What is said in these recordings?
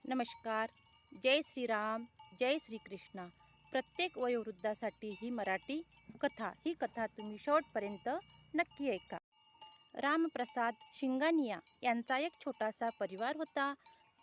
नमस्कार. जय श्रीराम, जय श्रीकृष्ण. प्रत्येक वयोवृद्धासाठी ही मराठी कथा तुम्ही शेवटपर्यंत नक्की ऐका. रामप्रसाद शिंगानिया यांचा एक छोटासा परिवार होता.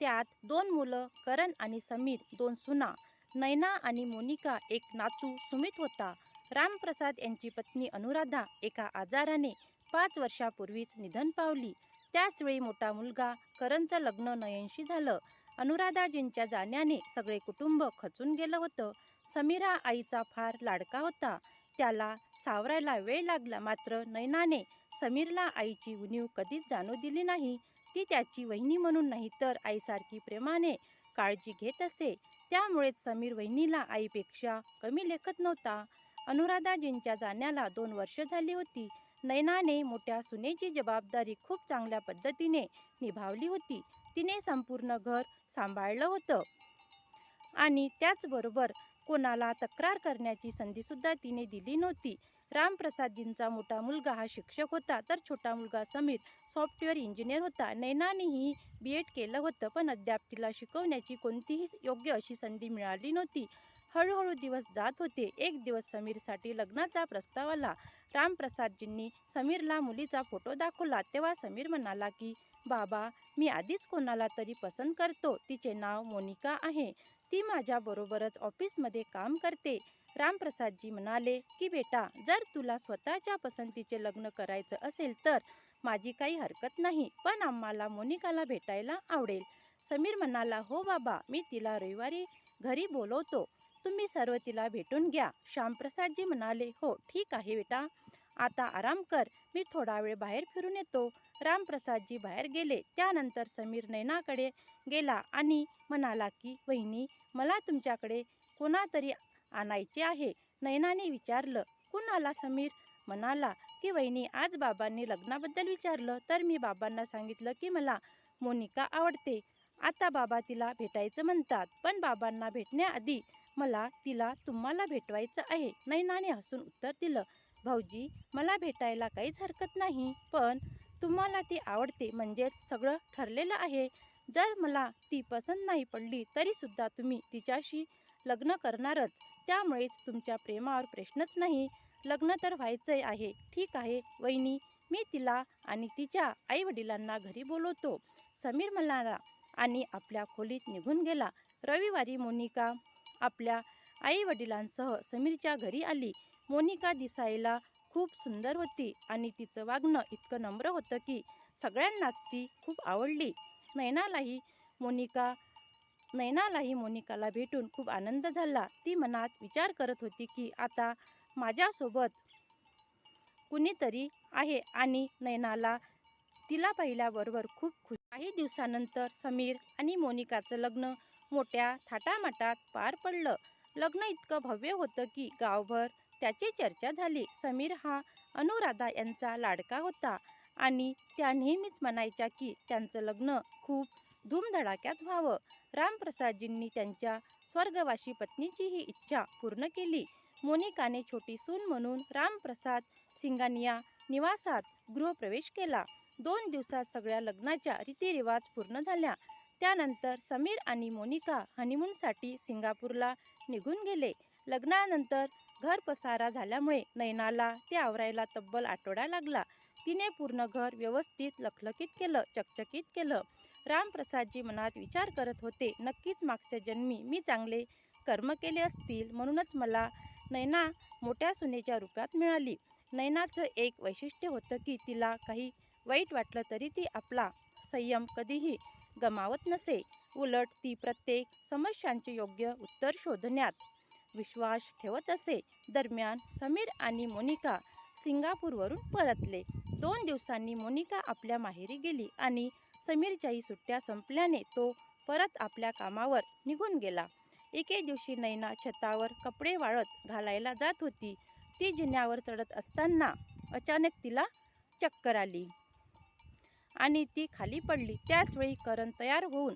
त्यात 2 मुलं करण आणि समीर, 2 सुना नैना आणि मोनिका, एक नातू सुमित होता. रामप्रसाद यांची पत्नी अनुराधा एका आजाराने 5 वर्षापूर्वीच निधन पावली. त्याचवेळी मोठा मुलगा करणचं लग्न नयनशी झालं. अनुराधाजींच्या जाण्याने सगळे कुटुंब खचून गेलं होतं. समीर हा आईचा फार लाडका होता. त्याला सावरायला वेळ लागला, मात्र नैनाने समीरला आईची उणीव कधीच जाणू दिली नाही. ती त्याची वहिनी म्हणून नाही तर आईसारखी प्रेमाने काळजी घेत असे. त्यामुळेच समीर वहिनीला आईपेक्षा कमी लेखत नव्हता. अनुराधाजींच्या जाण्याला 2 वर्ष झाली होती. नैनाने मोठ्या सुनेची जबाबदारी खूप चांगल्या पद्धतीने निभावली होती. तिने संपूर्ण घर सांभाळलं होतं आणि त्याचबरोबर कोणाला तक्रार करण्याची संधीसुद्धा तिने दिली नव्हती. रामप्रसादजींचा मोठा मुलगा हा शिक्षक होता, तर छोटा मुलगा समीर सॉफ्टवेअर इंजिनियर होता. नैनानेही BEd केलं होतं, पण अद्याप तिला शिकवण्याची कोणतीही योग्य अशी संधी मिळाली नव्हती. हळूहळू दिवस जात होते. एक दिवस समीरसाठी लग्नाचा प्रस्ताव आला. रामप्रसादजींनी समीरला मुलीचा फोटो दाखवला. तेव्हा समीर म्हणाला की बाबा, मी आधीच कोणाला तरी पसंत करतो. तिचे नाव मोनिका आहे. ती माझ्याबरोबरच ऑफिसमध्ये काम करते. रामप्रसादजी म्हणाले की बेटा, जर तुला स्वतःच्या पसंतीचे लग्न करायचं असेल तर माझी काही हरकत नाही, पण आम्हाला मोनिकाला भेटायला आवडेल. समीर म्हणाला, हो बाबा, मी तिला रविवारी घरी बोलवतो. तुम्ही सर्व तिला भेटून घ्या. श्यामप्रसादजी म्हणाले, हो ठीक आहे बेटा, आता आराम कर, मी थोडा वेळ बाहेर फिरून येतो. रामप्रसादजी बाहेर गेले. त्यानंतर समीर नैनाकडे गेला आणि म्हणाला की वहिनी, मला तुमच्याकडे कोणातरी आणायचे आहे. नैनाने विचारलं, कुणाला? समीर म्हणाला की वहिनी, आज बाबांनी लग्नाबद्दल विचारलं, तर मी बाबांना सांगितलं की मला मोनिका आवडते. आता बाबा तिला भेटायचं म्हणतात, पण बाबांना भेटण्याआधी मला तिला तुम्हाला भेटवायचं आहे. नैनाने हसून उत्तर दिलं, भाऊजी, मला भेटायला काहीच हरकत नाही, पण तुम्हाला ती आवडते म्हणजे सगळं ठरलेलं आहे. जर मला ती पसंत नाही पडली तरीसुद्धा तुम्ही तिच्याशी लग्न करणारच. त्यामुळेच तुमच्या प्रेमावर प्रश्नच नाही. लग्न तर व्हायचंय आहे. ठीक आहे वहिनी, मी तिला आणि तिच्या आईवडिलांना घरी बोलवतो. समीर म्हणाला आणि आपल्या खोलीत निघून गेला. रविवारी मोनिका आपल्या आईवडिलांसह समीरच्या घरी आली. मोनिका दिसायला खूप सुंदर होती आणि तिचं वागणं इतकं नम्र होतं की सगळ्यांनाच ती खूप आवडली. नैनालाही मोनिकाला भेटून खूप आनंद झाला. ती मनात विचार करत होती की आता माझ्यासोबत कुणीतरी आहे आणि नैनाला तिला पाहिल्याबरोबर खूप खुशी. काही दिवसानंतर समीर आणि मोनिकाचं लग्न मोठ्या थाटामाटात पार पडलं. लग्न इतकं भव्य होतं की गावभर त्याची चर्चा झाली. समीर हा अनुराधा यांचा लाडका होता आणि त्या नेहमीच म्हणायच्या की त्यांचं लग्न खूप धूमधडाक्यात व्हावं. रामप्रसादजींनी त्यांच्या स्वर्गवासी पत्नीची ही इच्छा पूर्ण केली. मोनिकाने छोटी सून म्हणून रामप्रसाद सिंगानिया निवासात गृहप्रवेश केला. 2 दिवसात सगळ्या लग्नाच्या रीतिरिवाज पूर्ण झाल्या. त्यानंतर समीर आणि मोनिका हनीमूनसाठी सिंगापूरला निघून गेले. लग्नानंतर घर पसारा झाल्यामुळे नैनाला ते आवरायला तब्बल आठवडा लागला. तिने पूर्ण घर व्यवस्थित लखलखीत केलं, चकचकीत केलं. रामप्रसादजी मनात विचार करत होते, नक्कीच मागच्या जन्मी मी चांगले कर्म केले असतील, म्हणूनच मला नैना मोठ्या सुनेच्या रूपात मिळाली. नैनाचं एक वैशिष्ट्य होतं की तिला काही वाईट वाटलं तरी ती आपला संयम कधीही गमावत नसे. उलट ती प्रत्येक समस्यांचे योग्य उत्तर शोधण्यात विश्वास ठेवत असे. दरम्यान समीर आणि मोनिका सिंगापूरवरून परतले. 2 दिवसांनी मोनिका आपल्या माहेरी गेली आणि समीरच्याही सुट्ट्या संपल्याने तो परत आपल्या कामावर निघून गेला. एके दिवशी नैना छतावर कपडे वाळत घालायला जात होती. ती जिन्यावर चढत असताना अचानक तिला चक्कर आली आणि ती खाली पडली. त्याचवेळी करण तयार होऊन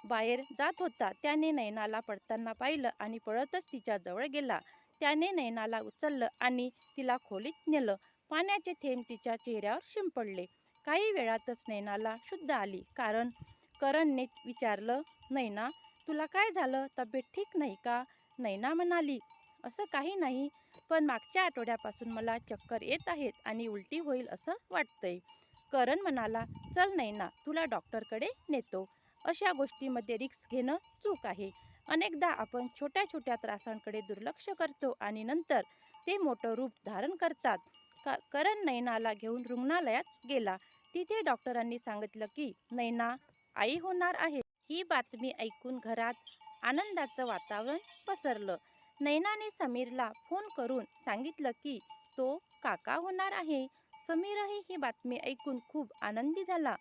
बाहेर जात होता. त्याने नैनाला पडताना पाहिलं आणि पळतच तिच्या जवळ गेला. त्याने नैनाला उचललं आणि तिला खोलीत नेलं. पाण्याचे थेंब तिच्या चेहऱ्यावर शिंपडले. काही वेळातच नैनाला शुद्ध आली, कारण करणने विचारलं, नैना तुला काय झालं, तब्येत ठीक नाही का? नैना म्हणाली, असं काही नाही, पण मागच्या आठवड्यापासून मला चक्कर येत आहेत आणि उलटी होईल असं वाटतंय. करण म्हणाला, चल नैना तुला डॉक्टरकडे नेतो. अशा गोष्टीमध्ये रिस्क घेणं चूक आहे. अनेकदा आपण छोट्या छोट्या त्रासांकडे दुर्लक्ष करतो आणि नंतर ते मोठं रूप धारण करतात. करण नैनाला घेऊन रुग्णालयात गेला. तिथे डॉक्टरांनी सांगितलं की नैना आई होणार आहे. ही बातमी ऐकून घरात आनंदाचं वातावरण पसरलं. नैनाने समीरला फोन करून सांगितलं की तो काका होणार आहे. समीरही ही बातमी ऐकून खूप आनंदी झाला.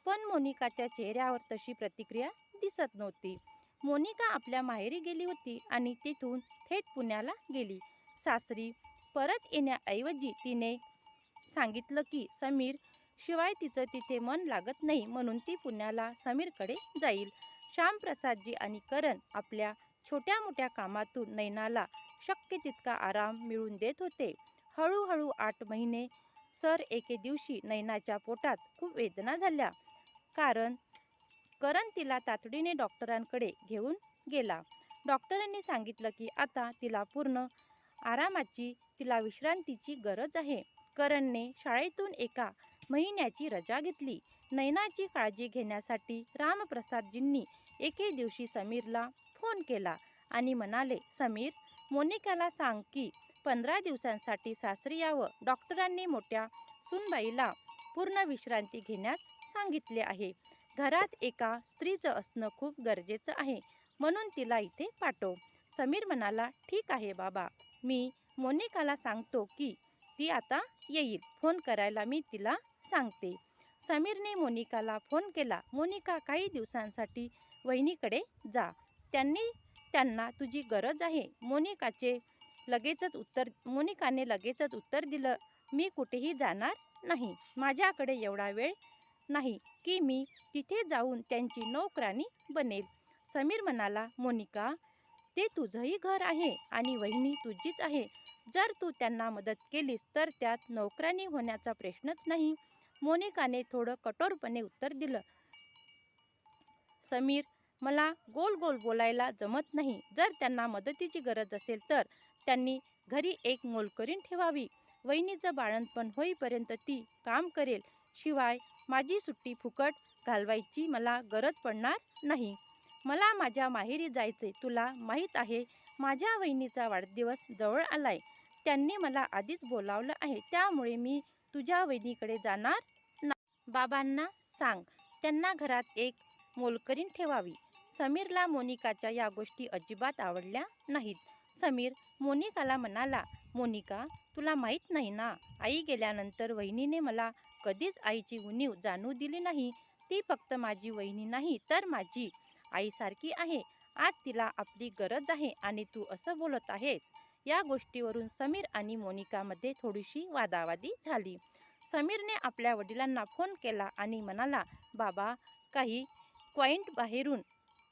पण मोनिकाच्या चेहऱ्यावर तशी प्रतिक्रिया दिसत नव्हती. मोनिका आपल्या माहेरी गेली होती आणि तिथून थेट पुण्याला गेली. सासरी परत येण्याऐवजी तिने सांगितलं की समीर शिवाय तिचं तिथे मन लागत नाही, म्हणून ती पुण्याला समीरकडे जाईल. श्यामप्रसादजी आणि करण आपल्या छोट्या मोठ्या कामातून नैनाला शक्य तितका आराम मिळवून देत होते. हळूहळू 8 महिने सर एके दिवशी नैनाच्या पोटात खूप वेदना झाल्या. करण तिला तातडीने डॉक्टरांकडे घेऊन गेला. डॉक्टरांनी सांगितलं की आता तिला पूर्ण आरामाची, तिला विश्रांतीची गरज आहे. करणने शाळेतून 1 महिन्याची रजा घेतली. नैनाची काळजी घेण्यासाठी रामप्रसादजींनी एके दिवशी समीरला फोन केला आणि म्हणाले, समीर, मोनिकाला सांग की 15 दिवसांसाठी सासरी यावं. डॉक्टरांनी मोठ्या सूनबाईला पूर्ण विश्रांती घेण्यास सांगितले आहे. घरात एका स्त्रीचं असणं खूप गरजेचं आहे, म्हणून तिला इथे पाठव. समीर म्हणाला, ठीक आहे बाबा, मी मोनिकाला सांगतो की ती आता येईल. फोन करायला मी तिला सांगते. समीरने मोनिकाला फोन केला. मोनिका, काही दिवसांसाठी वहिनीकडे जा. त्यांना तुझी गरज आहे. मोनिकाने लगेचच उत्तर दिलं, मी कुठेही जाणार नाही. माझ्याकडे एवढा वेळ नाही की मी तिथे जाऊन त्यांची नोकरानी बनेल. समीर म्हणाला, मोनिका, ते तुझंही घर आहे आणि वहिनी तुझीच आहे. जर तू त्यांना मदत केलीस तर त्यात नोकरानी होण्याचा प्रश्नच नाही. मोनिकाने थोडं कठोरपणे उत्तर दिलं, समीर, मला गोल गोल बोलायला जमत नाही. जर त्यांना मदतीची गरज असेल तर त्यांनी घरी एक मोलकरीण ठेवावी. वहिनीचं बाळंतपण होईपर्यंत ती काम करेल. शिवाय माझी सुट्टी फुकट घालवायची मला गरज पडणार नाही. मला माझ्या माहेरी जायचे. तुला माहीत आहे, माझ्या वहिनीचा वाढदिवस जवळ आलाय. त्यांनी मला आधीच बोलावलं आहे, त्यामुळे मी तुझ्या वहिनीकडे जाणार नाही. बाबांना सांग, त्यांना घरात एक मोलकरीण ठेवावी. समीरला मोनिकाच्या या गोष्टी अजिबात आवडल्या नाहीत. समीर मोनिकाला म्हणाला, मोनिका, तुला माहीत नाही ना, आई गेल्यानंतर वहिनीने मला कधीच आईची उणीव जाणू दिली नाही. ती फक्त माझी वहिनी नाही तर माझी आईसारखी आहे. आज तिला आपली गरज आहे आणि तू असं बोलत आहेस. या गोष्टीवरून समीर आणि मोनिकामध्ये थोडीशी वादावादी झाली. समीरने आपल्या वडिलांना फोन केला आणि म्हणाला, बाबा, काही क्लायंट बाहेरून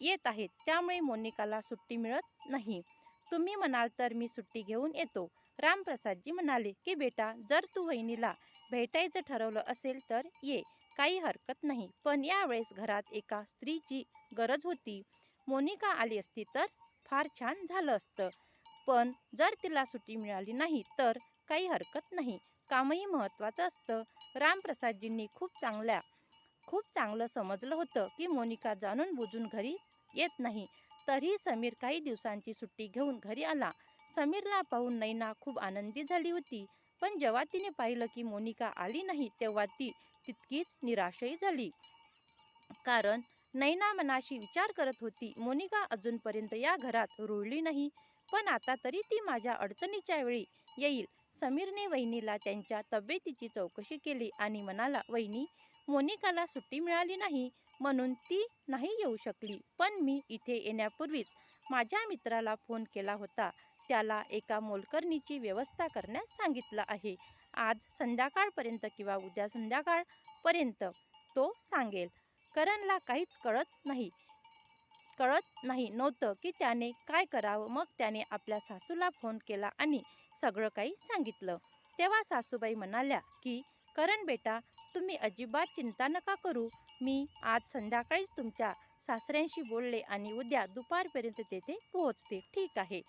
येत आहेत, त्यामुळे मोनिकाला सुट्टी मिळत नाही. तुम्ही म्हणाल तर मी सुट्टी घेऊन येतो. रामप्रसादजी म्हणाले की बेटा, जर तू वहिनीला भेटायचं ठरवलं असेल तर ये, काही हरकत नाही. पण यावेळेस घरात एका स्त्रीची गरज होती. मोनिका आली असती तर फार छान झालं असतं. पण जर तिला सुट्टी मिळाली नाही तर काही हरकत नाही. कामही महत्त्वाचं असतं. रामप्रसादजींनी खूप चांगलं समजलं होतं की मोनिका जाणून बुजून घरी येत नाही. तरीही समीर काही दिवसांची सुट्टी घेऊन घरी आला. समीरला पाहून नैना खूप आनंदी झाली होती. पण जेव्हा तिने पाहिलं की मोनिका आली नाही तेव्हा ती तितकीच निराशही झाली. कारण नैना मनाशी विचार करत होती, मोनिका अजूनपर्यंत या घरात रुळली नाही, पण आता तरी ती माझ्या अडचणीच्या वेळी येईल. समीरने वहिनीला त्यांच्या तब्येतीची चौकशी केली आणि म्हणाला, वहिनी, मोनिकाला सुट्टी मिळाली नाही म्हणून ती नाही येऊ शकली. पण मी इथे येण्यापूर्वीच माझ्या मित्राला फोन केला होता. त्याला एका मोलकरणीची व्यवस्था करण्यास सांगितलं आहे. आज संध्याकाळपर्यंत किंवा उद्या संध्याकाळपर्यंत तो सांगेल. करणला काहीच कळत नव्हतं की त्याने काय करावं. मग त्याने आपल्या सासूला फोन केला आणि सगळं काही सांगितलं. तेव्हा सासूबाई म्हणाल्या की करण बेटा, तुम्ही अजिबात चिंता नका करू. मी आज संध्याकाळीच तुमच्या सासऱ्यांशी बोलले आणि उद्या दुपारपर्यंत तेथे पोहोचते. ठीक आहे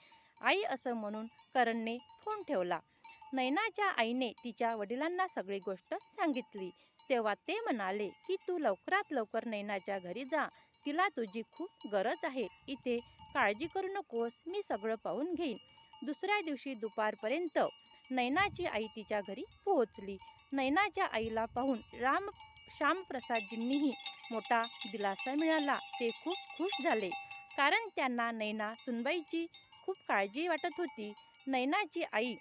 आई, असं म्हणून करणने फोन ठेवला. नैनाच्या आईने तिच्या वडिलांना सगळी गोष्ट सांगितली. तेव्हा ते म्हणाले की तू लवकरात लवकर नैनाच्या घरी जा. तिला तुझी खूप गरज आहे. इथे काळजी करू नकोस, मी सगळं पाहून घेईन. दुसऱ्या दिवशी दुपारपर्यंत नैनाची आई तिच्या घरी पोहोचली. नैनाच्या आईला पाहून श्यामप्रसादजींनीही मोठा दिलासा मिळाला. ते खूप खुश झाले, कारण त्यांना नैना सुनबाईची खूप काळजी वाटत होती. नैनाची आई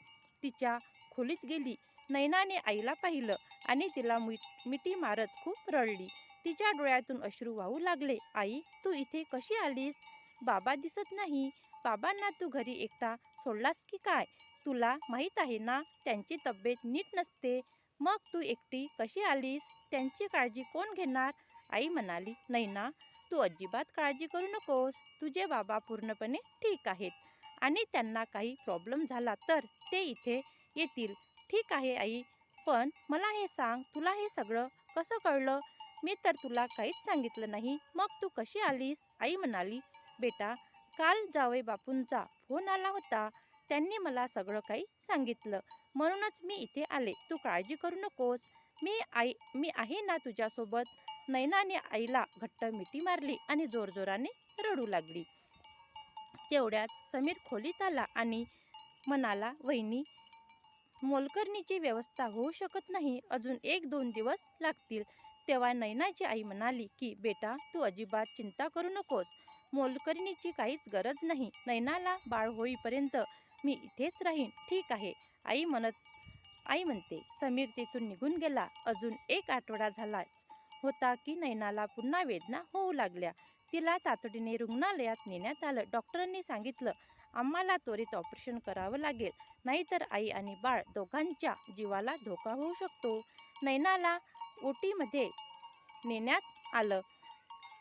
तिच्या खोलीत गेली. नैनाने आईला पाहिलं आणि तिला मिठी मारत खूप रडली. तिच्या डोळ्यातून अश्रू वाहू लागले. आई, तू इथे कशी आलीस? बाबा दिसत नाही. बाबांना तू घरी एकटा सोडलास की काय? तुला माहीत आहे ना, त्यांची तब्येत नीट नसते. मग तू एकटी कशी आलीस? त्यांची काळजी कोण घेणार? आई म्हणाली, नैना, तू अजिबात काळजी करू नकोस. तुझे बाबा पूर्णपणे ठीक आहेत आणि त्यांना काही प्रॉब्लेम झाला तर ते इथे येतील. ठीक आहे आई, पण मला हे सांग, तुला हे सगळं कसं कळलं? मी तर तुला काहीच सांगितलं नाही. मग तू कशी आलीस? आई म्हणाली, बेटा, काल जावई बापूंचा फोन आला होता. त्यांनी मला सगळं काही सांगितलं, म्हणूनच मी इथे आले. तू काळजी करू नकोस. मी आहे ना तुझ्यासोबत. नैनाने आईला घट्ट मिठी मारली आणि जोरजोराने रडू लागली. तेवढ्यात समीर खोलीत आला आणि म्हणाला, वहिनी, मोलकरणीची व्यवस्था होऊ शकत नाही. अजून 1-2 दिवस लागतील. तेव्हा नैनाची आई म्हणाली की बेटा, तू अजिबात चिंता करू नकोस. मोलकरणीची काहीच गरज नाही. नैनाला बाळ होईपर्यंत मी इथेच राहीन. ठीक आहे आई म्हणते. समीर तिथून निघून गेला. अजून 1 आठवडा झाला होता की नैनाला पुन्हा वेदना होऊ लागल्या. तिला तातडीने रुग्णालयात नेण्यात आलं. डॉक्टरांनी सांगितलं, आम्हाला त्वरित ऑपरेशन करावं लागेल, नाहीतर आई आणि बाळ दोघांच्या जीवाला धोका होऊ शकतो. नैनाला ओटीमध्ये नेण्यात आलं.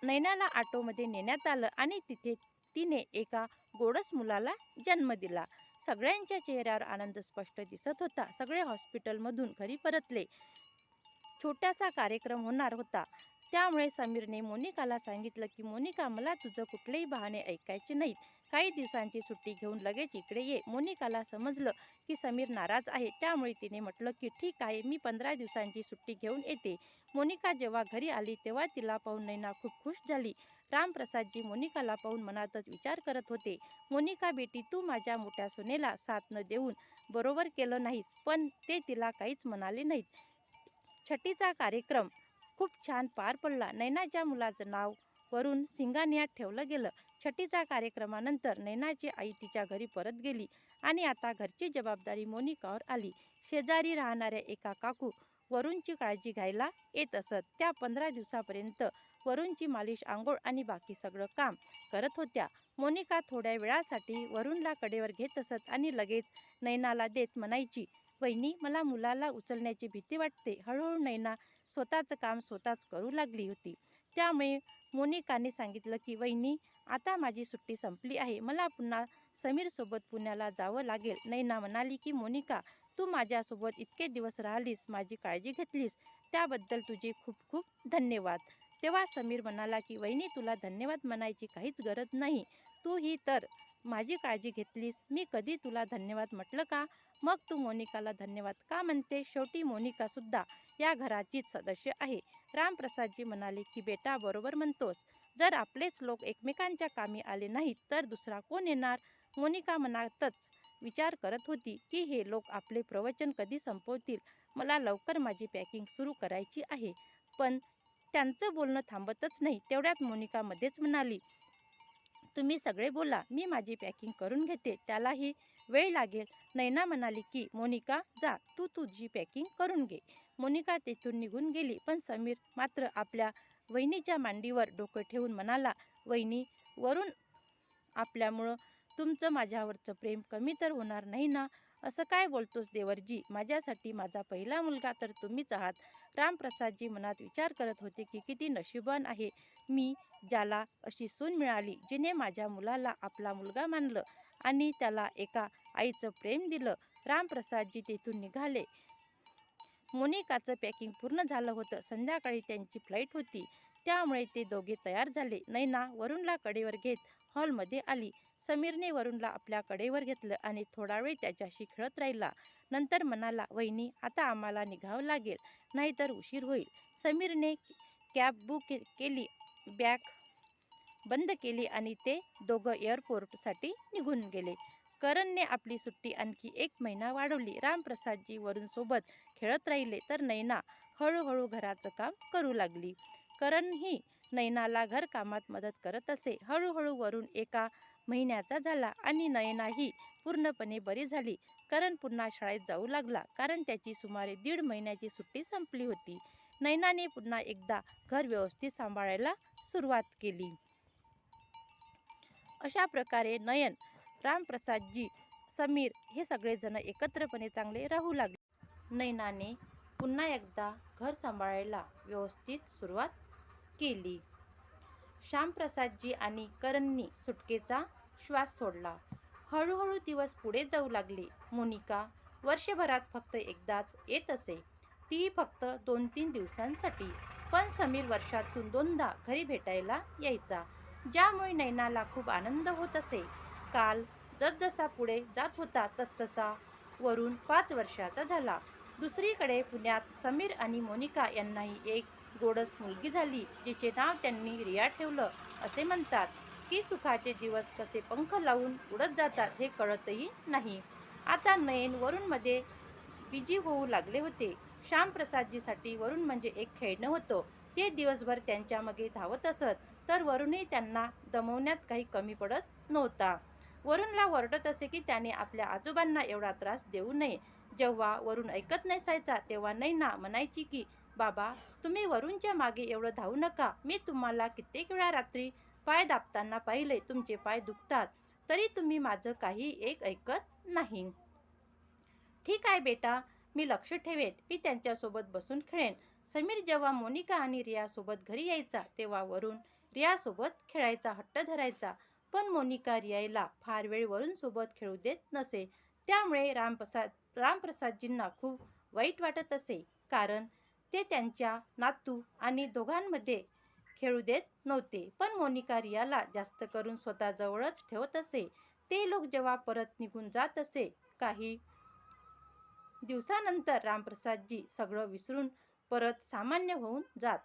नैनाला ऑटोमध्ये नेण्यात आलं आणि तिथे तिने एका गोंडस मुलाला जन्म दिला. सगळ्यांच्या चेहऱ्यावर आनंद स्पष्ट दिसत होता. सगळे हॉस्पिटलमधून घरी परतले. छोटासा कार्यक्रम होणार होता. त्यामुळे समीरने मोनिकाला सांगितलं की मोनिका, मला तुझं कुठलेही बहाणे ऐकायचे नाहीत. काही दिवसांची सुट्टी घेऊन लगेच इकडे ये. मोनिकाला समजलं की समीर नाराज आहे, त्यामुळे तिने म्हटलं की ठीक आहे, मी 15 दिवसांची सुट्टी घेऊन येते. मोनिका जेव्हा घरी आली तेव्हा तिला पाहून नैना खूप खुश झाली. रामप्रसादजी मोनिकाला पाहून मनातच विचार करत होते, मोनिका बेटी, तू माझ्या मोठ्या सुनेला साथ न देऊन बरोबर केलं नाहीस. पण ते तिला काहीच म्हणाले नाहीत. छठीचा कार्यक्रम खूप छान पार पडला. नैनाच्या मुलाचं नाव वरून सिंघानियात ठेवलं गेलं. छठीच्या कार्यक्रमानंतर नैनाची आई तिच्या घरी परत गेली आणि आता घरची जबाबदारी मोनिकावर आली. शेजारी राहणाऱ्या एका काकू वरूणची काळजी घ्यायला येत असत. त्या 15 दिवसापर्यंत वरूणची मालिश, आंघोळ आणि बाकी सगळं काम करत होत्या. मोनिका थोड्या वेळासाठी वरूणला कडेवर घेत असत आणि लगेच नैनाला देत म्हणायची, वहिनी, मला मुलाला उचलण्याची भीती वाटते. हळूहळू नैना स्वतःचं काम स्वतःच करू लागली होती. त्यामुळे मोनिकाने सांगितलं की वहिनी, आता माझी सुट्टी संपली आहे. मला पुन्हा समीरसोबत पुण्याला जावं लागेल. नैना म्हणाली की मोनिका, तू माझ्यासोबत इतके दिवस राहिलीस, माझी काळजी घेतलीस, त्याबद्दल तुझे खूप खूप धन्यवाद. तेव्हा समीर म्हणाला की वहिनी, तुला धन्यवाद म्हणायची काहीच गरज नाही. तू ही तर माझी काळजी घेतलीस. मी कधी तुला धन्यवाद म्हटलं का? मग तू मोनिकाला धन्यवाद का म्हणते? शेवटी मोनिका सुद्धा या घराचीच सदस्य आहे. रामप्रसादजी म्हणाले की बेटा, बरोबर म्हणतोस. जर आपलेच लोक एकमेकांच्या कामी आले नाहीत तर दुसरा कोण येणार? मोनिका मनातच विचार करत होती की हे लोक आपले प्रवचन कधी संपवतील. मला लवकर माझी पॅकिंग सुरू करायची आहे. पण त्यांचं बोलणं थांबतच नाही. तेवढ्यात मोनिका मध्येच म्हणाली, तुम्ही सगळे बोला, मी माझी पॅकिंग करून घेते, त्यालाही वेळ लागेल. नैना म्हणाली की मोनिका, जा, तू तुझी पॅकिंग करून घे. मोनिका तेथून निघून गेली. पण समीर मात्र आपल्या वहिनीच्या मांडीवर डोकं ठेवून म्हणाला, वहिनी, वरून आपल्यामुळं तुमचं माझ्यावरचं प्रेम कमी तर होणार नाही ना? असं काय बोलतोस देवरजी? माझ्यासाठी माझा पहिला मुलगा तर तुम्हीच आहात. रामप्रसादजी मनात विचार करत होते की किती नशीबवान आहे मी, ज्याला अशी सून मिळाली, जिने माझ्या मुलाला आपला मुलगा मानलं आणि त्याला एका आईचं प्रेम दिलं. रामप्रसादजी तेथून निघाले. मोनिकाचं पॅकिंग पूर्ण झालं होतं. संध्याकाळी त्यांची फ्लाईट होती, त्यामुळे ते दोघे तयार झाले. नैना वरुणला कडेवर घेत हॉलमध्ये आली. समीरने वरुणला आपल्या कडेवर घेतलं आणि थोडा वेळ त्याच्याशी खेळत राहिला. नंतर म्हणाला, वहिनी, आता आम्हाला निघावं लागेल, नाहीतर उशीर होईल. समीरने कॅब बुक केली, बॅग बंद केली आणि ते दोघं एअरपोर्टसाठी निघून गेले. करणने आपली सुट्टी आणखी 1 महिना वाढवली. रामप्रसादजी वरुणसोबत खेळत राहिले, तर नैना हळूहळू घराचं काम करू लागली. करणही नैनाला घरकामात मदत करत असे. हळूहळू वरुण 1 महिन्याचा झाला आणि नैनाही पूर्णपणे बरी झाली. करण पुन्हा शाळेत जाऊ लागला, कारण त्याची सुमारे 1.5 महिन्याची सुट्टी संपली होती. नैनाने पुन्हा एकदा घर व्यवस्थित सांभाळायला सुरुवात केली. अशा प्रकारे नयन, रामप्रसादजी, समीर हे सगळेजण एकत्रपणे चांगले राहू लागले. नैनाने पुन्हा एकदा घर सांभाळायला व्यवस्थित सुरुवात केली. श्यामप्रसादजी आणि करणनी सुटकेचा श्वास सोडला. हळूहळू दिवस पुढे जाऊ लागले. मोनिका वर्षभरात फक्त एकदाच येत असे, ती फक्त 2-3 दिवसांसाठी. पण समीर वर्षातून 2दा घरी भेटायला यायचा, ज्यामुळे नैनाला खूप आनंद होत असे. काल जसजसा पुढे जात होता तसतसा वरुण 5 वर्षाचा झाला. दुसरीकडे पुण्यात समीर आणि मोनिका यांनाही एक गोंडस मुलगी झाली, जिचे नाव त्यांनी रिया ठेवलं. असे म्हणतात की सुखाचे दिवस कसे पंख लावून उडत जातात हे कळतही नाही. आता नयन वरुणमध्ये बिझी होऊ लागले होते. श्यामप्रसादजीसाठी वरुण म्हणजे एक खेळणं होतं. ते दिवसभर त्यांच्या मागे धावत असत, तर वरुणही त्यांना दमवण्यात काही कमी पडत नव्हता. वरुणला ओरडत असे की त्याने आपल्या आजोबांना एवढा त्रास देऊ नये. जेव्हा वरुण ऐकत नसायचा, तेव्हा नैना म्हणायची की, बाबा, तुम्ही वरुणच्या मागे एवढं धावू नका. मी तुम्हाला कित्येक वेळा रात्री पाय दाबताना पाहिले. तुमचे पाय दुखतात, तरी तुम्ही माझं काही एक ऐकत नाही. ठीक आहे बेटा, मी लक्ष ठेवेन. मी त्यांच्यासोबत बसून खेळेन. समीर जेव्हा मोनिका आणि रियासोबत घरी यायचा, तेव्हा वरुण रियासोबत खेळायचा हट्ट धरायचा. पण मोनिका रियाला फार वेळ वरुणसोबत खेळू देत नसे. त्यामुळे रामप्रसादजींना खूप वाईट वाटत असे, कारण ते त्यांच्या नातू आणि दोघांमध्ये खेळू देत नव्हते. पण मोनिका रियाला जास्त करून स्वतःजवळच ठेवत असे. ते लोक जेव्हा परत निघून जात असे, काही दिवसानंतर रामप्रसादजी सगळं विसरून परत सामान्य होऊन जात.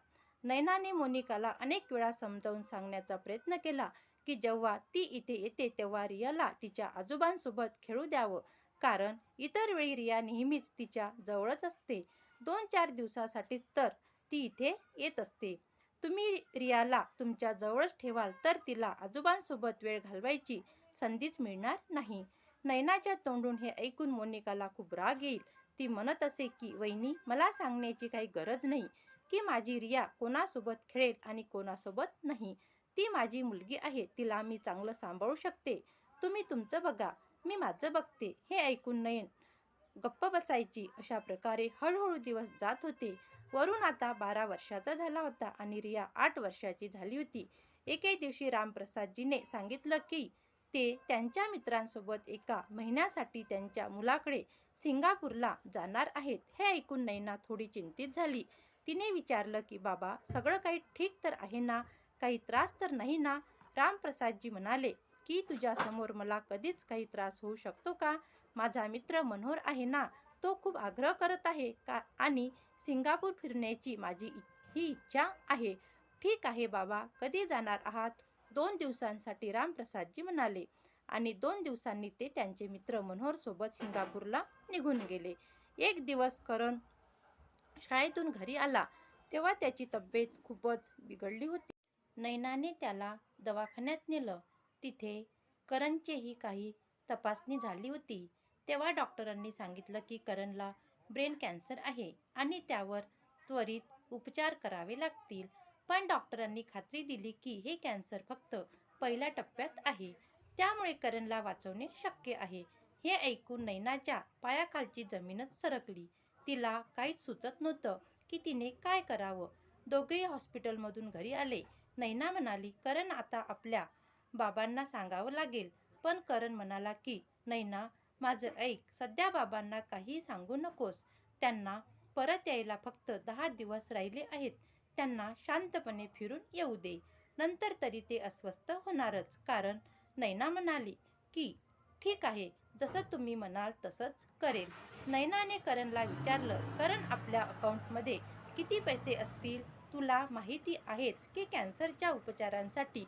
नैनाने मोनिकाला अनेक वेळा समजावून सांगण्याचा प्रयत्न केला की जेव्हा ती इथे येते तेव्हा रियाला तिच्या आजोबांसोबत खेळू द्यावं, कारण इतर वेळी रिया नेहमीच तिच्या जवळच असते. 2-4 दिवसासाठीच तर ती इथे येत असते. तुम्ही रियाला तुमच्या जवळच ठेवाल तर तिला आजोबांसोबत वेळ घालवायची संधीच मिळणार नाही. नैनाच्या तोंडून हे ऐकून मोनिकाला खूप राग येईल. ती म्हणत असे की, वहिनी, मला सांगण्याची काही गरज नाही की माझी रिया कोणासोबत खेळेल आणि कोणासोबत नाही. ती माझी मुलगी आहे, तिला मी चांगलं सांभाळू शकते. तुम्ही तुमचं बघा, मी माझं बघते. हे ऐकून नयन गप्प बसायची. अशा प्रकारे हळूहळू दिवस जात होते. वरुण आता 12 वर्षाचा झाला होता आणि रिया 8 वर्षाची झाली होती. एके दिवशी रामप्रसादजीने सांगितलं की ते त्यांच्या मित्रांसोबत 1 महिन्यासाठी त्यांच्या मुलाकडे सिंगापूरला जाणार आहेत. हे ऐकून नैना थोडी चिंतित झाली. तिने विचारलं की, बाबा, सगळं काही ठीक तर आहे ना? काही त्रास तर नाही ना? रामप्रसादजी म्हणाले की, तुझ्यासमोर मला कधीच काही त्रास होऊ शकतो का? माझा मित्र मनोहर आहे ना, तो खूप आग्रह करत आहे का आणि सिंगापूर फिरण्याची माझी ही इच्छा आहे. ठीक आहे बाबा, कधी जाणार आहात? 2 दिवसांसाठी, रामप्रसादजी म्हणाले. आणि 2 दिवसांनी ते त्यांचे मित्र मनोहर सोबत सिंगापूरला निघून गेले. एक दिवस करण शाळेतून घरी आला, तेव्हा त्याची तब्येत खूपच बिघडली होती. नैनाने त्याला दवाखान्यात नेलं. तिथे करणचीही काही तपासणी झाली होती. तेव्हा डॉक्टरांनी सांगितलं की करणला ब्रेन कॅन्सर आहे आणि त्यावर त्वरित उपचार करावे लागतील. पण डॉक्टरांनी खात्री दिली की हे कॅन्सर फक्त पहिल्या टप्प्यात आहे, त्यामुळे करणला वाचवणे शक्य आहे. हे ऐकून नैनाच्या पायाखालची जमीनच सरकली. तिला काहीच सुचत नव्हतं की तिने काय करावं. दोघेही हॉस्पिटलमधून घरी आले. नैना म्हणाली, करण, आता आपल्या बाबांना सांगावं लागेल. पण करण म्हणाला की, नैना, माझं ऐक, सध्या बाबांना काहीही सांगू नकोस. त्यांना परत यायला फक्त 10 दिवस राहिले आहेत. त्यांना शांतपणे फिरून येऊ दे. नंतर तरी ते अस्वस्थ होणारच. कारण नैना म्हणाली की ठीक आहे, जसं तुम्ही म्हणाल तसंच करेल. नैनाने करणला विचारलं, करण आपल्या अकाउंटमध्ये किती पैसे असतील? तुला माहिती आहेच की कॅन्सरच्या उपचारांसाठी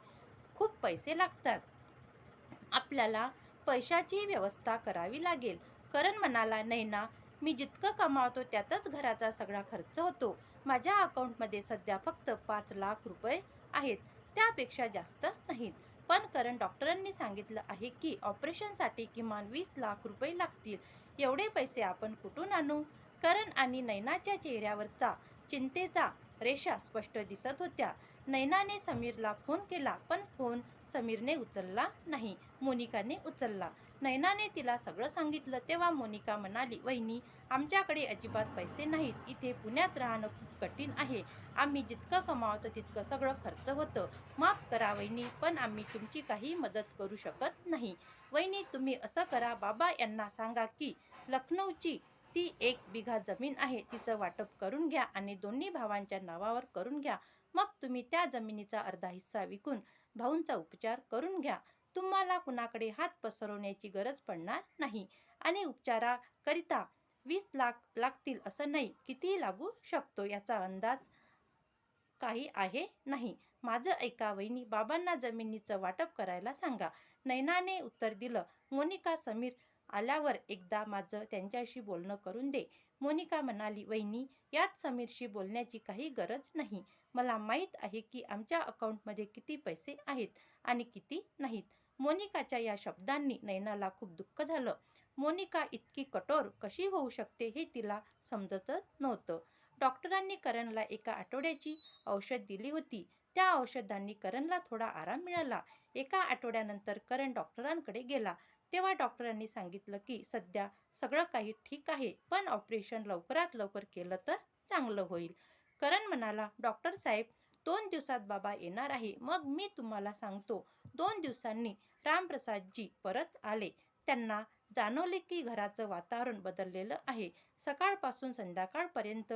खूप पैसे लागतात. आपल्याला पैशाची व्यवस्था करावी लागेल. करण म्हणाला, नैना, मी जितकं कमावतो त्यातच घराचा सगळा खर्च होतो. माझ्या अकाउंटमध्ये सध्या फक्त 5 लाख रुपये आहेत, त्यापेक्षा जास्त नाहीत. पण करण, डॉक्टरांनी सांगितलं आहे की ऑपरेशनसाठी किमान 20 लाख रुपये लागतील. एवढे पैसे आपण कुठून आणू? करण आणि नैनाच्या चेहऱ्यावरचा चिंतेचा रेषा स्पष्ट दिसत होत्या. नैनाने समीरला फोन केला, पण फोन समीरने उचलला नाही. मोनिकाने उचलला. नैनाने तिला सगळं सांगितलं. तेव्हा मोनिका म्हणाली, वहिनी, आमच्याकडे अजिबात पैसे नाहीत. इथे पुण्यात राहणं खूप कठीण आहे. आम्ही जितकं कमावतो तितकं सगळं खर्च होतं. माफ करा वहिनी, पण आम्ही तुमची काही मदत करू शकत नाही. वहिनी, तुम्ही असं करा, बाबा यांना सांगा की लखनौची ती 1 बिघा जमीन आहे, तिचं वाटप करून घ्या आणि दोन्ही भावांच्या नावावर करून घ्या. मग तुम्ही त्या जमिनीचा अर्धा हिस्सा विकून भाऊंचा उपचार करून घ्या. तुम्हाला कुणाकडे हात पसरवण्याची गरज पडणार नाही. आणि उपचाराकरिता 20 लाख लागतील असं नाही, कितीही लागू शकतो याचा अंदाज काही आहे नाही. माझं ऐका वहिनी, बाबांना जमिनीचं वाटप करायला सांगा. नैनाने उत्तर दिलं, मोनिका, समीर आल्यावर एकदा माझं त्यांच्याशी बोलणं करून दे. मोनिका म्हणाली, वहिनी, यात समीरशी बोलण्याची काही गरज नाही. मला माहीत आहे की आमच्या अकाउंटमध्ये किती पैसे आहेत आणि किती नाहीत. मोनिकाच्या या शब्दांनी नैनाला खूप दुःख झालं. मोनिका इतकी कठोर कशी होऊ शकते हे तिला समजतच नव्हतं. डॉक्टरांनी करणला 1 आठवड्याची औषध दिली होती. त्या औषधांनी करणला थोडा आराम मिळाला. 1 आठवड्यानंतर करण डॉक्टरांकडे गेला. तेव्हा डॉक्टरांनी सांगितलं की सध्या सगळं काही ठीक आहे, पण ऑपरेशन लवकरात लवकर केलं तर चांगलं होईल. करण म्हणाला, डॉक्टर साहेब, 2 दिवसात बाबा येणार आहे. मग मी तुम्हाला सांगतो. 2 दिवसांनी रामप्रसादजी परत आले. त्यांना जाणवले की घराचं वातावरण बदललेलं आहे. सकाळपासून संध्याकाळपर्यंत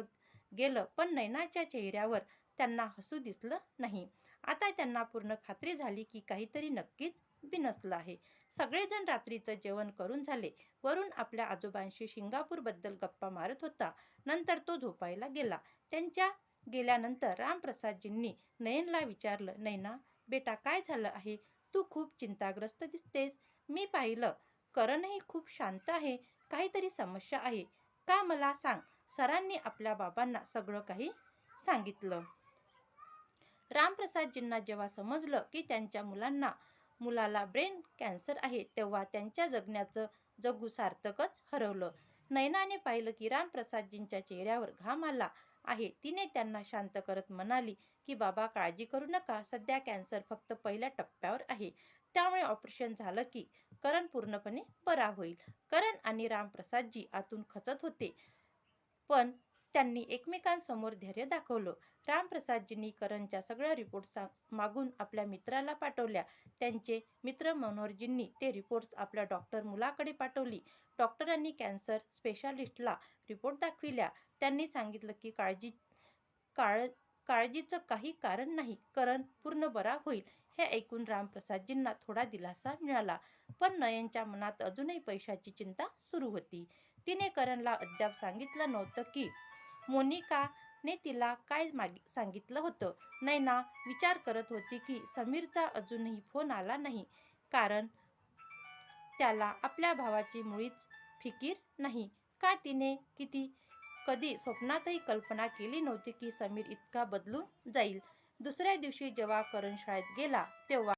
गेलं, पण नैनाच्या चेहऱ्यावर त्यांना हसू दिसलं नाही. आता त्यांना पूर्ण खात्री झाली की काहीतरी नक्कीच बिनसलं आहे. सगळेजण रात्रीचं जेवण करून झाले. वरुण आपल्या आजोबांशी सिंगापूरबद्दल गप्पा मारत होता. नंतर तो झोपायला गेला. त्यांच्या गेल्यानंतर रामप्रसादजींनी नयनला विचारलं, नैना बेटा, काय झालं आहे? तू खूप चिंताग्रस्त दिसतेस. मी पाहिलं, करणही खूप शांत आहे. काहीतरी समस्या आहे का, मला सांग. सरांनी आपल्या बाबांना सगळं काही सांगितलं. रामप्रसादजींना जेव्हा समजलं की त्यांच्या मुलाला ब्रेन कॅन्सर आहे, तेव्हा त्यांच्या जगण्याचं जगू सार्थकच हरवलं. नैनाने पाहिलं की रामप्रसादजींच्या चेहऱ्यावर घाम आला आहे. तिने त्यांना शांत करत म्हणाली की बाबा, काळजी करू नका. सध्या कॅन्सर फक्त पहिल्या टप्प्यावर आहे. त्यामुळे ऑपरेशन झालं की करण पूर्णपणे बरा होईल. करण आणि रामप्रसादजी आतून खचत होते, पण त्यांनी एकमेकांसमोर धैर्य दाखवलं. रामप्रसादजींनी करणच्या सगळ्या रिपोर्ट्स मागून आपल्या मित्राला पाठवल्या. त्यांचे मित्र मनोहरजींनी ते रिपोर्ट्स आपल्या डॉक्टर मुलाकडे पाठवली. डॉक्टरांनी कॅन्सर स्पेशालिस्टला रिपोर्ट दाखविल्या. त्यांनी सांगितलं की काळजीचं काही कारण नाही. करण पूर्ण बरा होईल. हे ऐकून रामप्रसादजींना थोडा दिलासा मिळाला. पण नयनच्या मनात अजूनही पैशाची चिंता सुरू होती. तिने करणला अद्याप सांगितलं नव्हतं की मोनिकाने तिला काय सांगितलं होतं. नैना विचार करत होती की समीरचा अजूनही फोन आला नाही, कारण त्याला आपल्या भावाची मुळीच फिकीर नाही का. तिने कधी स्वप्नातही कल्पना केली नव्हती की समीर इतका बदलून जाईल. दुसऱ्या दिवशी जेव्हा करण शाळेत गेला, तेव्हा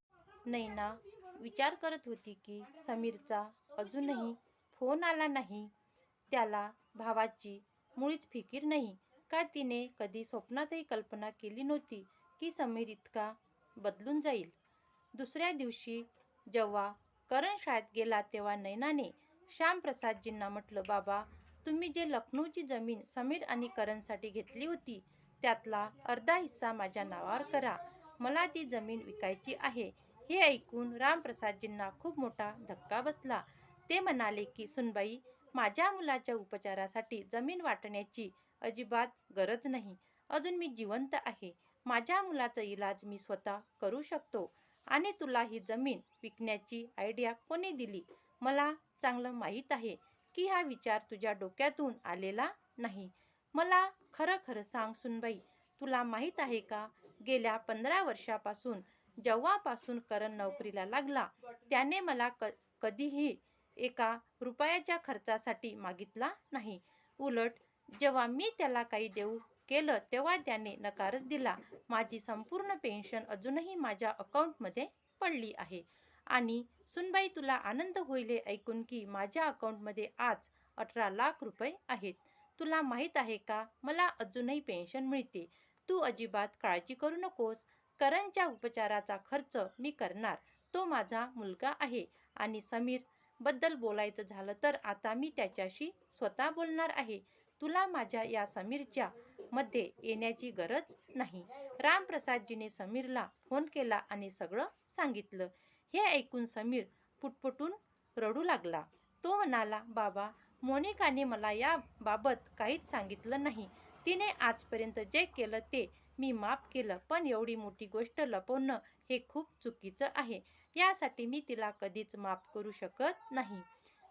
नैना विचार करत होती की समीरचा अजूनही फोन आला नाही, त्याला भावाची मुळीच फिकीर नाही का. तिने कधी स्वप्नातही कल्पना केली नव्हती की समीर इतका बदलून जाईल. दुसऱ्या दिवशी जेव्हा करण शाळेत गेला, तेव्हा नैनाने श्यामप्रसादजींना म्हटलं, बाबा, तुम्ही जे लखनौची जमीन समीर आणि करणसाठी घेतली होती, त्यातला अर्धा हिस्सा माझ्या नावावर करा. मला ती जमीन विकायची आहे. हे ऐकून रामप्रसादजींना खूप मोठा धक्का बसला. ते म्हणाले की सुनबाई, माझ्या मुलाच्या उपचारासाठी जमीन वाटण्याची अजिबात गरज नाही. अजून मी जिवंत आहे. माझ्या मुलाचा इलाज मी स्वतः करू शकतो. आणि तुला ही जमीन विकण्याची आयडिया कोणी दिली? मला चांगलं माहीत आहे की हा विचार तुझ्या डोक्यातून आलेला नाही. मला खरं खरं सांग सुनबाई, तुला माहीत आहे का, गेल्या 15 वर्षापासून जेव्हापासून करण नोकरीला लागला, त्याने मला कधीही एका रुपयाच्या खर्चासाठी मागितला नाही. उलट जेव्हा मी त्याला काही देऊ केलं तेव्हा त्याने नकारच दिला. माझी संपूर्ण पेन्शन अजूनही माझ्या अकाउंटमध्ये पडली आहे. आणि सुनबाई, तुला आनंद होईल हे ऐकून की माझ्या अकाउंटमध्ये आज 18 लाख रुपये आहेत. तुला माहीत आहे का, मला अजूनही पेन्शन मिळते. तू अजिबात काळजी करू नकोस. करणच्या उपचाराचा खर्च मी करणार. तो माझा मुलगा आहे. आणि समीर बद्दल बोलायचं झालं तर आता मी त्याच्याशी स्वतः बोलणार आहे. तुला माझ्या या समीरच्या मध्ये येण्याची गरज नाही. रामप्रसादजीने समीरला फोन केला आणि सगळं सांगितलं. हे ऐकून समीर पुटपुटून रडू लागला. तो म्हणाला, बाबा, मोनिकाने मला याबाबत काहीच सांगितलं नाही. तिने आजपर्यंत जे केलं ते मी माफ केलं, पण एवढी मोठी गोष्ट लपवणं हे खूप चुकीचं आहे. यासाठी मी तिला कधीच माफ करू शकत नाही.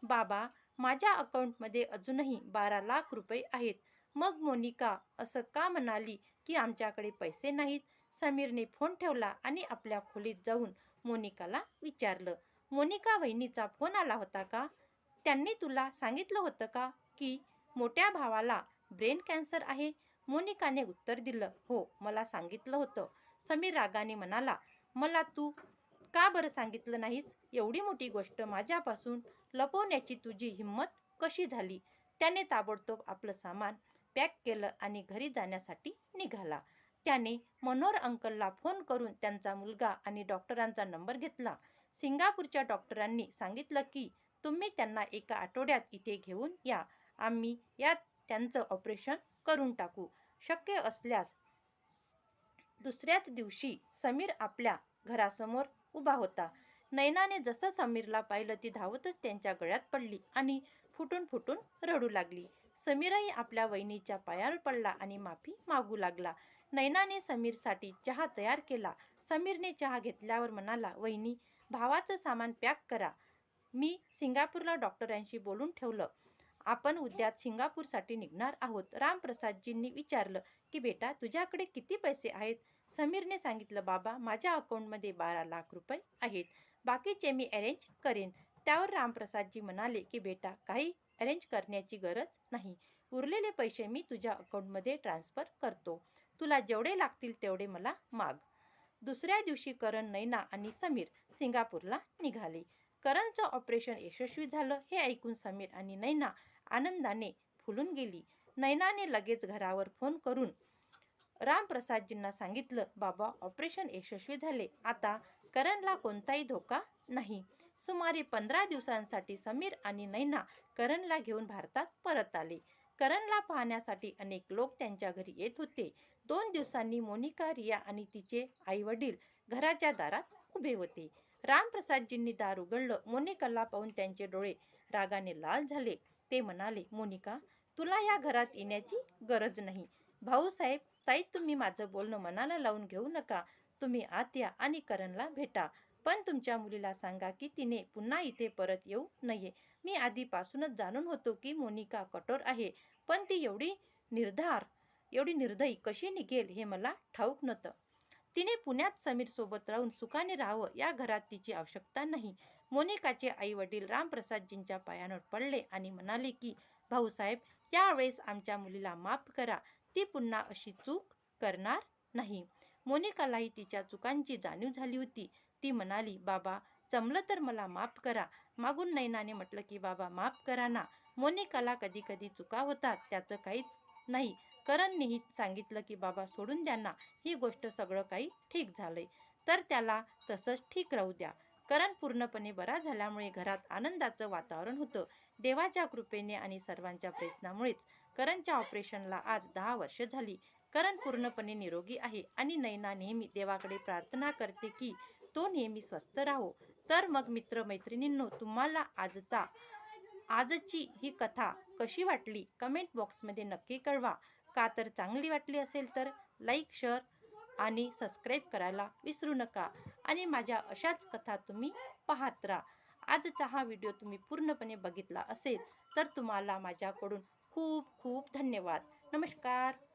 बाबा, माझ्या अकाउंटमध्ये अजूनही 12 लाख रुपये आहेत. मग मोनिका असं का म्हणाली की आमच्याकडे पैसे नाहीत? समीरने फोन ठेवला आणि आपल्या खोलीत जाऊन मोनिकाला विचारलं, मोनिका, वहिनीचा फोन आला होता का? त्यांनी तुला सांगितलं होतं का की मोठ्या भावाला ब्रेन कॅन्सर आहे? मोनिकाने उत्तर दिलं, हो, मला सांगितलं होतं. समीर रागाने म्हणाला, मला तू का बरं सांगितलं नाहीस? एवढी मोठी गोष्ट माझ्यापासून लपवण्याची तुझी हिंमत कशी झाली? त्याने ताबडतोब आपलं सामान पॅक केलं आणि घरी जाण्यासाठी निघाला. त्याने मनोहर अंकलला फोन करून त्यांचा मुलगा आणि डॉक्टरांचा नंबर घेतला. सिंगापूरच्या डॉक्टरांनी सांगितलं की तुम्ही त्यांना एका आठवड्यात इथे घेऊन या. आम्ही त्यांचं ऑपरेशन करून टाकू. शक्य असल्यास दुसऱ्याच दिवशी समीर आपल्या घरासमोर उभा होता. नैनाने जसं समीरला पाहिलं ती धावतच त्यांच्या गळ्यात पडली आणि फुटून फुटून रडू लागली. समीरही आपल्या वहिनीच्या पायावर पडला आणि माफी मागू लागला. नैनाने समीरसाठी चहा तयार केला. समीरने चहा घेतल्यावर म्हणाला, वहिनी, भावाचं सामान पॅक करा. मी सिंगापूरला डॉक्टरांशी बोलून ठेवलं. आपण उद्याच सिंगापूरसाठी निघणार आहोत. रामप्रसादजींनी विचारलं की बेटा, तुझ्याकडे किती पैसे आहेत? समीरने सांगितलं, बाबा, माझ्या अकाउंटमध्ये 12 लाख रुपये आहेत. बाकीचे मी अरेंज करेन. त्यावर रामप्रसादजी म्हणाले की बेटा, काही अरेंज करण्याची गरज नाही. उरलेले पैसे मी तुझ्या अकाउंटमध्ये ट्रान्सफर करतो. तुला जेवढे लागतील तेवढे मला माग. दुसऱ्या दिवशी करण, नैना आणि समीर सिंगापूरला निघाले. करणचं ऑपरेशन यशस्वी झालं हे ऐकून समीर आणि नैना आनंदाने फुलून गेली. नैनाने लगेच घरावर फोन करून रामप्रसादजींना सांगितलं, बाबा, ऑपरेशन यशस्वी झाले. आता करणला कोणताही धोका नाही. सुमारे 15 दिवसांसाठी समीर आणि नैना करणला घेऊन भारतात परत आले. करणला पाहण्यासाठी अनेक लोक त्यांच्या घरी येत होते. 2 दिवसांनी मोनिका, रिया आणि तिचे आई वडील घराच्या दारात उभे होते. रामप्रसादजींनी दार उघडलं. मोनिकाला पाहून त्यांचे डोळे रागाने लाल झाले. ते म्हणाले, मोनिका, तुला या घरात येण्याची गरज नाही. भाऊसाहेब, ताई, तुम्ही माझं बोलणं मनाला लावून घेऊ नका. तुम्ही आत या आणि करणला भेटा. पण तुमच्या मुलीला सांगा की तिने पुन्हा इथे परत येऊ नये. मी आधीपासूनच जाणून होतो की मोनिका कठोर आहे, पण ती एवढी निर्दयी कशी निघेल हे मला ठाऊक नव्हतं. तिने पुण्यात समीर सोबत राहून सुखाने राहावं. या घरात तिची आवश्यकता नाही. मोनिकाचे आई वडील रामप्रसादजींच्या पायांवर पडले आणि म्हणाले की भाऊसाहेब, यावेळेस आमच्या मुलीला माफ करा. ती पुन्हा अशी चूक करणार नाही. मोनिकालाही तिच्या चुकांची जाणीव झाली होती. ती म्हणाली, बाबा, जमलं तर मला माफ करा. मागून नैनाने म्हटलं की बाबा, माफ करा ना. मोनिकाला कधी कधी चुका होतात, त्याचं काहीच नाही. करणनेही सांगितलं की बाबा, सोडून द्या ना. ही गोष्ट सगळं काही ठीक झालंय तर त्याला तसंच ठीक राहू द्या. करण पूर्णपणे बरा झाल्यामुळे घरात आनंदाचं वातावरण होतं. देवाच्या कृपेने आणि सर्वांच्या प्रयत्नामुळेच करणच्या ऑपरेशनला आज 10 वर्ष झाली. करण पूर्णपणे निरोगी आहे आणि नैना नेहमी देवाकडे प्रार्थना करते की तो नेहमी स्वस्थ राहो. तर मग मित्र-मैत्रिणींनो, तुम्हाला आजची ही कथा कशी वाटली कमेंट बॉक्समध्ये नक्की कळवा. का तर चांगली वाटली असेल तर लाईक, शेअर आणि सबस्क्राईब करायला विसरू नका. आणि माझ्या अशाच कथा तुम्ही पाहत राहा. आजचा हा व्हिडिओ तुम्ही पूर्णपणे बघितला असेल तर तुम्हाला माझ्याकडून खूप खूप धन्यवाद. नमस्कार.